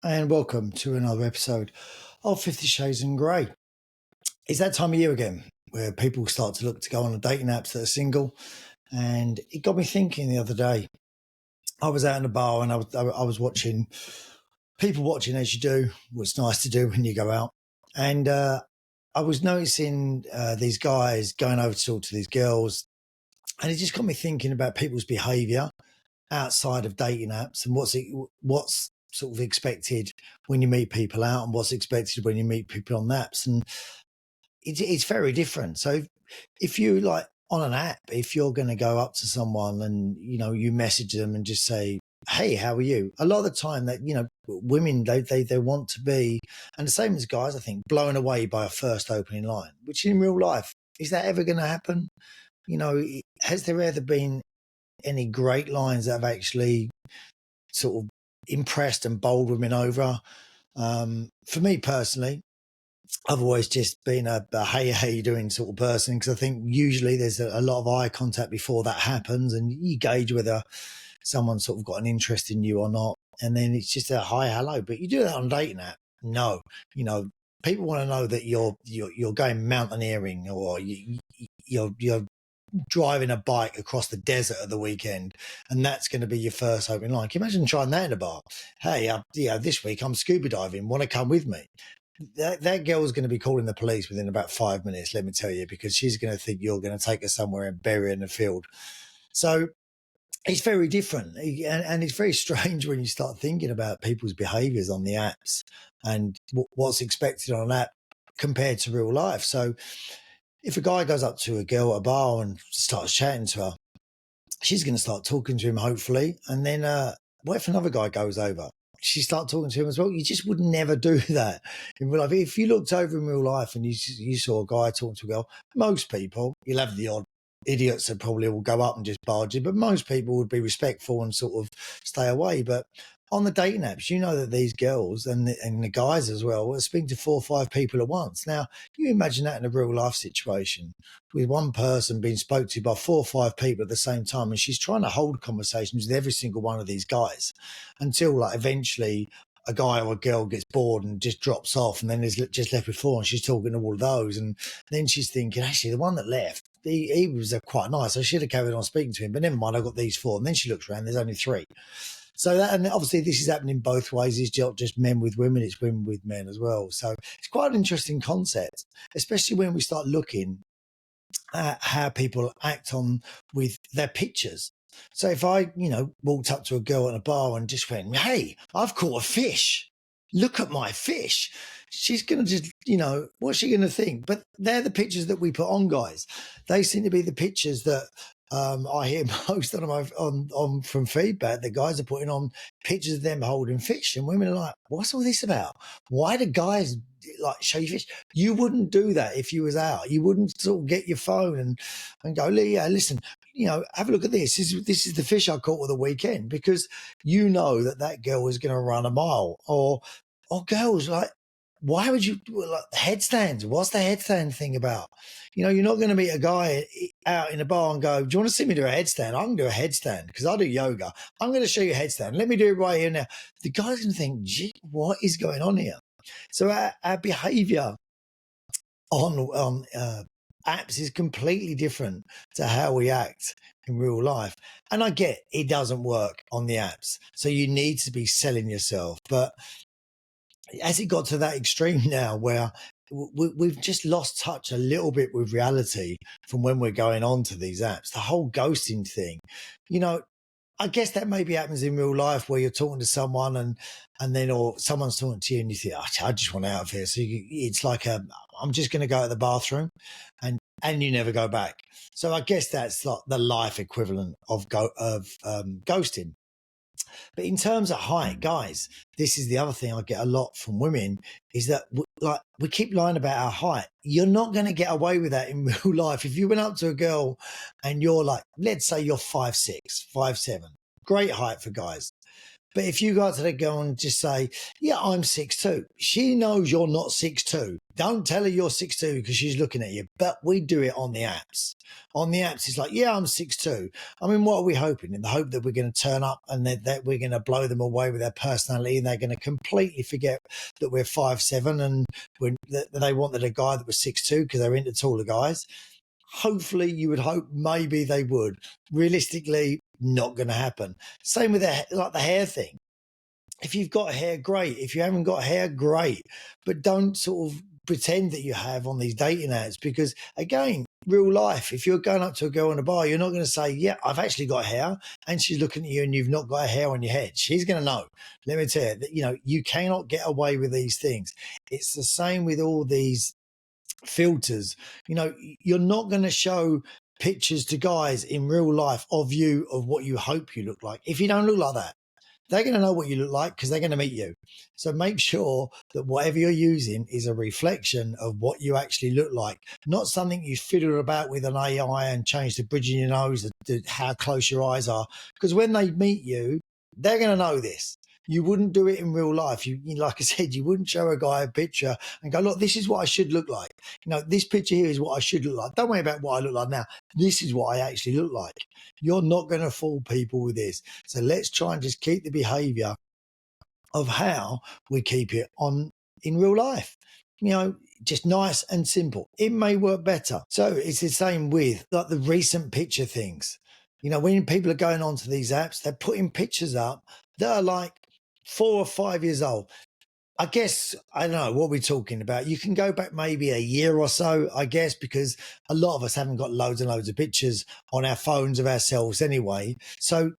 and welcome to another episode of 50 Shades in Grey. It's that time of year again where people start to look to go on the dating apps that are single, and it got me thinking the other day. I was out in a bar and I was watching people watching, as you do, what's nice to do when you go out, and I was noticing these guys going over to talk to these girls, and it just got me thinking about people's behaviour outside of dating apps and what's sort of expected when you meet people out and what's expected when you meet people on apps. And it's very different. So if you like on an app, if you're going to go up to someone and, you message them and just say, hey, how are you? A lot of the time that, women, they want to be, and the same as guys, I think, blown away by a first opening line, which in real life, is that ever going to happen? Has there ever been any great lines that have actually sort of impressed and bowled women over? For me personally, I've always just been a hey, how you doing sort of person, because I think usually there's a lot of eye contact before that happens, and you gauge whether someone's sort of got an interest in you or not. And then it's just a hi, hello. But you do that on a dating app, no. People want to know that you're going mountaineering, or you're driving a bike across the desert at the weekend, and that's going to be your first opening line. Can you imagine trying that in a bar? Hey, this week I'm scuba diving. Want to come with me? That girl's going to be calling the police within about 5 minutes, let me tell you, because she's going to think you're going to take her somewhere and bury her in the field. So it's very different, and it's very strange when you start thinking about people's behaviours on the apps and what's expected on an app compared to real life. So if a guy goes up to a girl at a bar and starts chatting to her, she's going to start talking to him, hopefully. And then what if another guy goes over? She starts talking to him as well. You just would never do that in real life. If you looked over in real life and you saw a guy talking to a girl, most people, you'll have the odd idiots that probably will go up and just barge you, but most people would be respectful and sort of stay away. But on the dating apps, you know that these girls and the guys as well are speaking to 4 or 5 people at once. Now, you imagine that in a real life situation with one person being spoke to by 4 or 5 people at the same time, and she's trying to hold conversations with every single one of these guys until like eventually a guy or a girl gets bored and just drops off, and then is just left with 4, and she's talking to all of those. And then she's thinking, actually, the one that left, he was quite nice. I should have carried on speaking to him, but never mind, I got these 4. And then she looks around, there's only 3. So that, and obviously this is happening both ways. It's not just men with women, it's women with men as well. So it's quite an interesting concept, especially when we start looking at how people act on with their pictures. So if I, walked up to a girl at a bar and just went, hey, I've caught a fish. Look at my fish. She's going to just, what's she going to think? But they're the pictures that we put on, guys. They seem to be the pictures that I hear most on from feedback. The guys are putting on pictures of them holding fish, and women are like, what's all this about? Why do guys like show you fish? You wouldn't do that if you was out. You wouldn't sort of get your phone and go, yeah, listen, have a look at this. This is the fish I caught on the weekend, because that girl is going to run a mile. Or girls, like, why would you like headstands? What's the headstand thing about? You're not going to meet a guy out in a bar and go, do you want to see me do a headstand? I can do a headstand because I do yoga. I'm going to show you a headstand. Let me do it right here now. The guy's going to think, gee, what is going on here? So our behavior on apps is completely different to how we act in real life. And I get it doesn't work on the apps. So you need to be selling yourself. But has it got to that extreme now where we've just lost touch a little bit with reality from when we're going on to these apps? The whole ghosting thing, I guess that maybe happens in real life where you're talking to someone and then, or someone's talking to you and you think, I just want out of here. So it's like I'm just going to go to the bathroom, and you never go back. So I guess that's like the life equivalent of ghosting. But in terms of height, guys, this is the other thing I get a lot from women, is that we keep lying about our height. You're not going to get away with that in real life. If you went up to a girl and you're like, let's say you're 5'6", 5'7", great height for guys. But if you go to the girl and just say, yeah, I'm 6'2", she knows you're not 6'2". Don't tell her you're 6'2" because she's looking at you. But we do it on the apps. On the apps, it's like, yeah, I'm 6'2". I mean, what are we hoping? In the hope that we're going to turn up and that we're going to blow them away with their personality, and they're going to completely forget that we're 5'7", and that they wanted a guy that was 6'2" because they're into taller guys. Hopefully, you would hope maybe they would. Realistically, not going to happen. Same with the hair thing. If you've got hair, great. If you haven't got hair, great. But don't sort of pretend that you have on these dating ads, because again, real life, if you're going up to a girl in a bar, you're not going to say, yeah, I've actually got hair, and she's looking at you and you've not got a hair on your head. She's going to know. Let me tell you that, you cannot get away with these things. It's the same with all these filters. You're not going to show pictures to guys in real life of you, of what you hope you look like. If you don't look like that, they're going to know what you look like because they're going to meet you. So make sure that whatever you're using is a reflection of what you actually look like, not something you fiddle about with an AI and change the bridge in your nose, how close your eyes are. Because when they meet you, they're going to know this. You wouldn't do it in real life. Like I said, you wouldn't show a guy a picture and go, look, this is what I should look like. This picture here is what I should look like. Don't worry about what I look like now. This is what I actually look like. You're not going to fool people with this. So let's try and just keep the behavior of how we keep it on in real life. Just nice and simple. It may work better. So it's the same with like the recent picture things. When people are going onto these apps, they're putting pictures up that are like 4 or 5 years old. I guess, I don't know what we're talking about. You can go back maybe a year or so, I guess, because a lot of us haven't got loads and loads of pictures on our phones of ourselves anyway. So,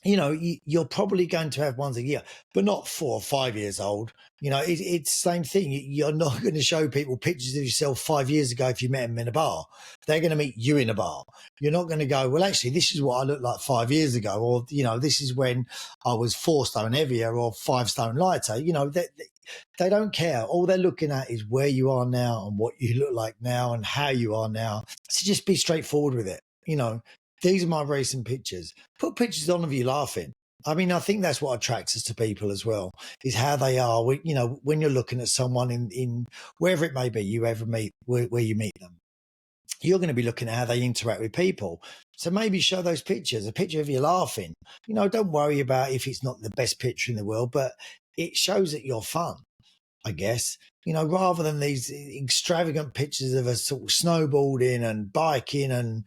you're probably going to have ones a year, but not 4 or 5 years old. It's the same thing. You're not going to show people pictures of yourself 5 years ago if you met them in a bar. They're going to meet you in a bar. You're not going to go, well, actually, this is what I looked like 5 years ago, or, this is when I was 4 stone heavier or 5 stone lighter. They don't care. All they're looking at is where you are now and what you look like now and how you are now. So just be straightforward with it. These are my recent pictures. Put pictures on of you laughing. I mean, I think that's what attracts us to people as well, is how they are. When you're looking at someone in wherever it may be, you ever meet, where you meet them, you're going to be looking at how they interact with people. So maybe show those pictures, a picture of you laughing. Don't worry about if it's not the best picture in the world, but it shows that you're fun, I guess. Rather than these extravagant pictures of us sort of snowboarding and biking and,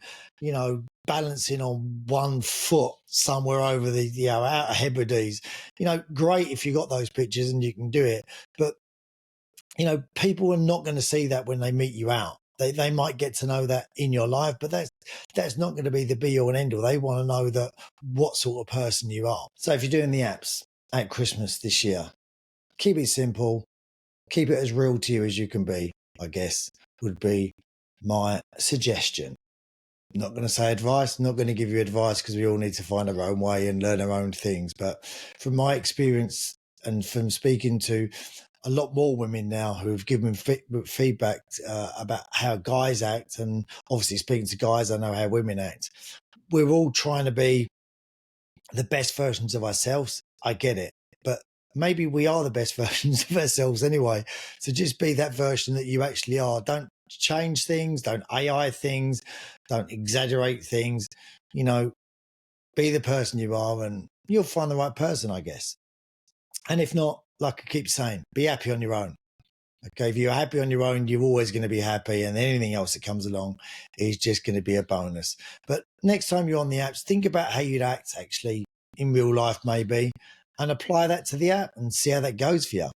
balancing on one foot somewhere over the Outer Hebrides. Great if you got those pictures and you can do it. But, people are not going to see that when they meet you out. They might get to know that in your life, but that's not going to be the be all and end all. They want to know that what sort of person you are. So if you're doing the apps at Christmas this year, keep it simple. Keep it as real to you as you can be, I guess, would be my suggestion. Not going to say advice, not going to give you advice, because we all need to find our own way and learn our own things. But from my experience and from speaking to a lot more women now who have given feedback about how guys act, and obviously speaking to guys, I know how women act. We're all trying to be the best versions of ourselves. I get it. But maybe we are the best versions of ourselves anyway. So just be that version that you actually are. Don't change things. Don't AI things. Don't exaggerate things. Be the person you are and you'll find the right person, I guess. And if not, like I keep saying, be happy on your own. Okay, if you're happy on your own, you're always going to be happy, and anything else that comes along is just going to be a bonus. But next time you're on the apps, think about how you'd act actually in real life maybe, and apply that to the app and see how that goes for you.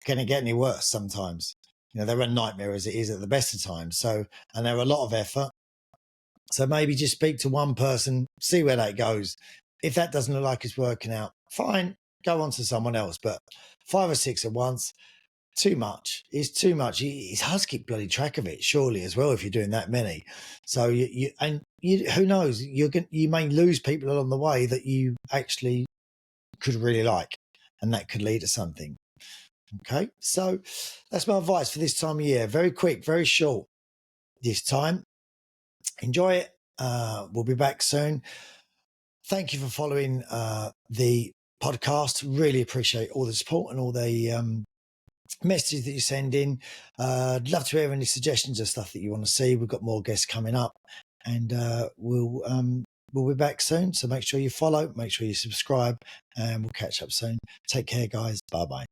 Can it get any worse sometimes? They're a nightmare as it is at the best of times. So, and they're a lot of effort. So maybe just speak to one person, see where that goes. If that doesn't look like it's working out, fine, go on to someone else. But 5 or 6 at once, too much. It's too much. It's hard to keep bloody track of it, surely, as well, if you're doing that many. So who knows? You may lose people along the way that you actually could really like, and that could lead to something. Okay, so that's my advice for this time of year. Very quick, very short this time. Enjoy it. We'll be back soon. Thank you for following the podcast. Really appreciate all the support and all the messages that you send in. I'd love to hear any suggestions of stuff that you want to see. We've got more guests coming up, and we'll be back soon. So make sure you follow, make sure you subscribe, and we'll catch up soon. Take care, guys. Bye bye.